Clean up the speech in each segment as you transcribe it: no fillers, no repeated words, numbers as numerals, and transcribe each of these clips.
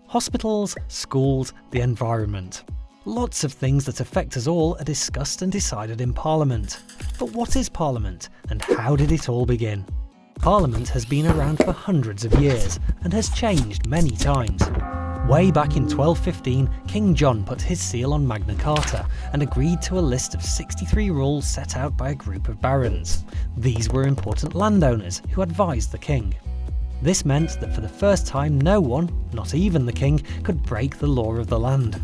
Hospitals, schools, the environment. Lots of things that affect us all are discussed and decided in Parliament. But what is Parliament, and how did it all begin? Parliament has been around for hundreds of years and has changed many times. Way back in 1215, King John put his seal on Magna Carta and agreed to a list of 63 rules set out by a group of barons. These were important landowners who advised the king. This meant that for the first time no one, not even the king, could break the law of the land.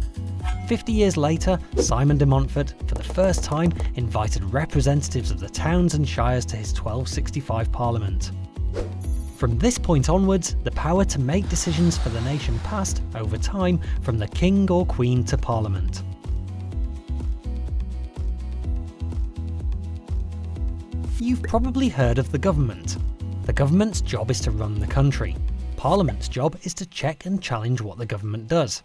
50 years later, Simon de Montfort, for the first time, invited representatives of the towns and shires to his 1265 Parliament. From this point onwards, the power to make decisions for the nation passed, over time, from the king or queen to Parliament. You've probably heard of the government. The government's job is to run the country. Parliament's job is to check and challenge what the government does.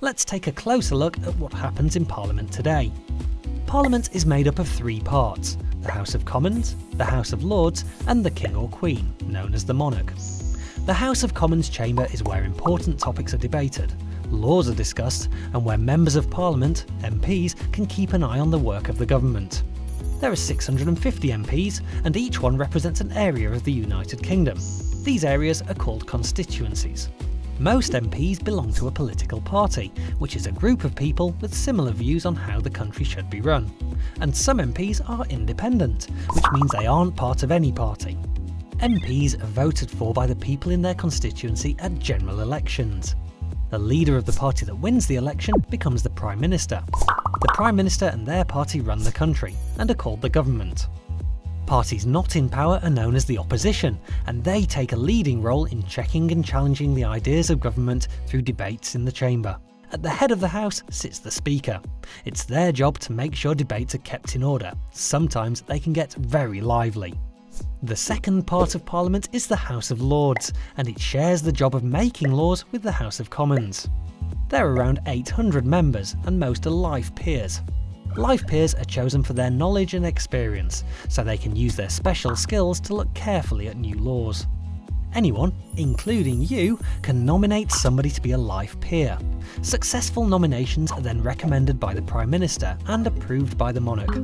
Let's take a closer look at what happens in Parliament today. Parliament is made up of three parts: the House of Commons, the House of Lords, and the King or Queen, known as the monarch. The House of Commons chamber is where important topics are debated, laws are discussed, and where members of Parliament, MPs, can keep an eye on the work of the government. There are 650 MPs, and each one represents an area of the United Kingdom. These areas are called constituencies. Most MPs belong to a political party, which is a group of people with similar views on how the country should be run. And some MPs are independent, which means they aren't part of any party. MPs are voted for by the people in their constituency at general elections. The leader of the party that wins the election becomes the Prime Minister. The Prime Minister and their party run the country, and are called the government. Parties not in power are known as the opposition, and they take a leading role in checking and challenging the ideas of government through debates in the chamber. At the head of the House sits the Speaker. It's their job to make sure debates are kept in order. Sometimes they can get very lively. The second part of Parliament is the House of Lords, and it shares the job of making laws with the House of Commons. There are around 800 members, and most are life peers. Life peers are chosen for their knowledge and experience, so they can use their special skills to look carefully at new laws. Anyone, including you, can nominate somebody to be a life peer. Successful nominations are then recommended by the Prime Minister and approved by the monarch.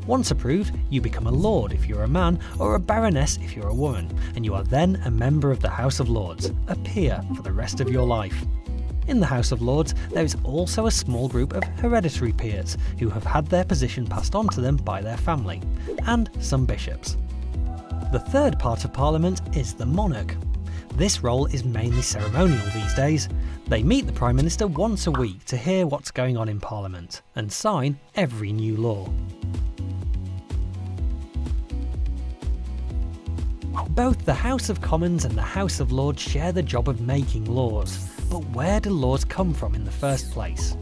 Once approved, you become a lord if you're a man, or a baroness if you're a woman, and you are then a member of the House of Lords, a peer for the rest of your life. In the House of Lords, there is also a small group of hereditary peers who have had their position passed on to them by their family, and some bishops. The third part of Parliament is the monarch. This role is mainly ceremonial these days. They meet the Prime Minister once a week to hear what's going on in Parliament, and sign every new law. Both the House of Commons and the House of Lords share the job of making laws. But where do laws come from in the first place?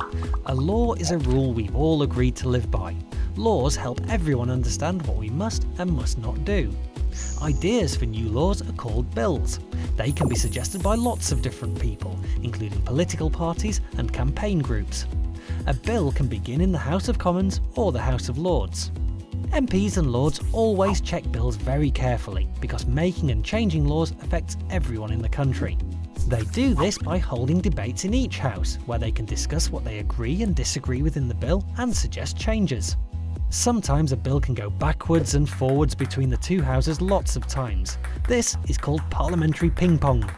A law is a rule we've all agreed to live by. Laws help everyone understand what we must and must not do. Ideas for new laws are called bills. They can be suggested by lots of different people, including political parties and campaign groups. A bill can begin in the House of Commons or the House of Lords. MPs and Lords always check bills very carefully, because making and changing laws affects everyone in the country. They do this by holding debates in each house, where they can discuss what they agree and disagree with in the bill and suggest changes. Sometimes a bill can go backwards and forwards between the two houses lots of times. This is called parliamentary ping-pong.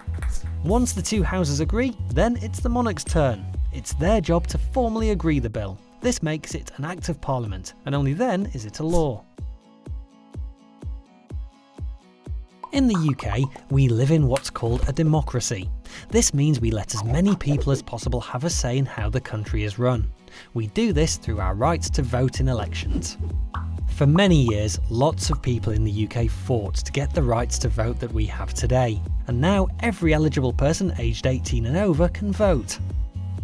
Once the two houses agree, then it's the monarch's turn. It's their job to formally agree the bill. This makes it an Act of Parliament, and only then is it a law. In the UK, we live in what's called a democracy. This means we let as many people as possible have a say in how the country is run. We do this through our rights to vote in elections. For many years, lots of people in the UK fought to get the rights to vote that we have today, and now every eligible person aged 18 and over can vote.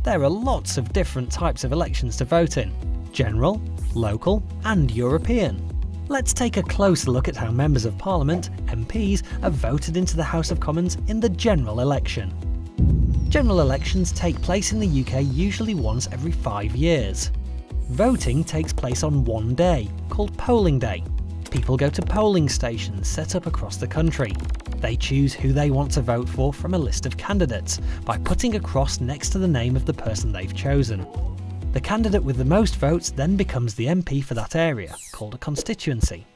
There are lots of different types of elections to vote in: general, local, and European. Let's take a closer look at how members of Parliament, MPs, are voted into the House of Commons in the general election. General elections take place in the UK usually once every 5 years. Voting takes place on one day, called polling day. People go to polling stations set up across the country. They choose who they want to vote for from a list of candidates by putting a cross next to the name of the person they've chosen. The candidate with the most votes then becomes the MP for that area, called a constituency.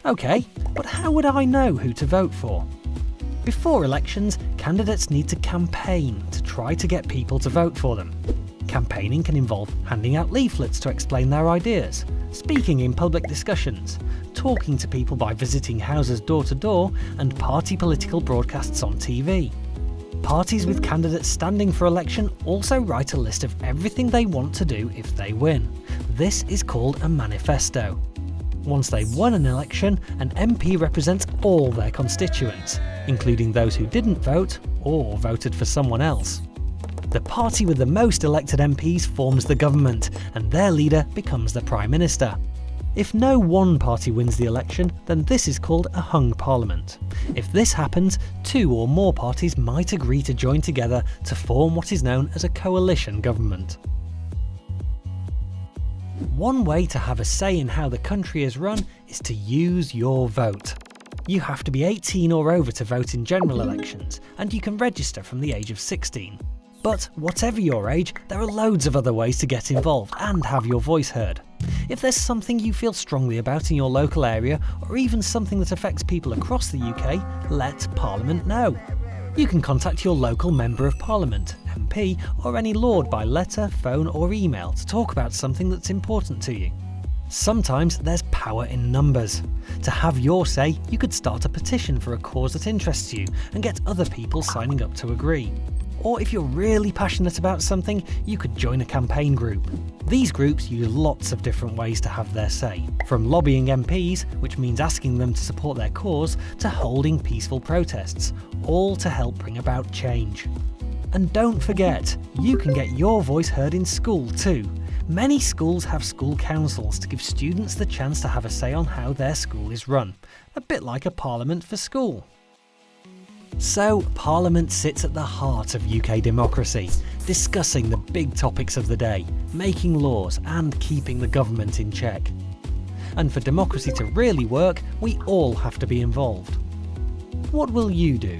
OK, but how would I know who to vote for? Before elections, candidates need to campaign to try to get people to vote for them. Campaigning can involve handing out leaflets to explain their ideas, speaking in public discussions, talking to people by visiting houses door to door, and party political broadcasts on TV. Parties with candidates standing for election also write a list of everything they want to do if they win. This is called a manifesto. Once they've won an election, an MP represents all their constituents, including those who didn't vote or voted for someone else. The party with the most elected MPs forms the government, and their leader becomes the Prime Minister. If no one party wins the election, then this is called a hung parliament. If this happens, two or more parties might agree to join together to form what is known as a coalition government. One way to have a say in how the country is run is to use your vote. You have to be 18 or over to vote in general elections, and you can register from the age of 16. But whatever your age, there are loads of other ways to get involved and have your voice heard. If there's something you feel strongly about in your local area, or even something that affects people across the UK, let Parliament know. You can contact your local Member of Parliament, MP, or any Lord by letter, phone or email to talk about something that's important to you. Sometimes there's power in numbers. To have your say, you could start a petition for a cause that interests you and get other people signing up to agree. Or if you're really passionate about something, you could join a campaign group. These groups use lots of different ways to have their say, from lobbying MPs, which means asking them to support their cause, to holding peaceful protests, all to help bring about change. And don't forget, you can get your voice heard in school too. Many schools have school councils to give students the chance to have a say on how their school is run, a bit like a parliament for school. So, Parliament sits at the heart of UK democracy, discussing the big topics of the day, making laws and keeping the government in check. And for democracy to really work, we all have to be involved. What will you do?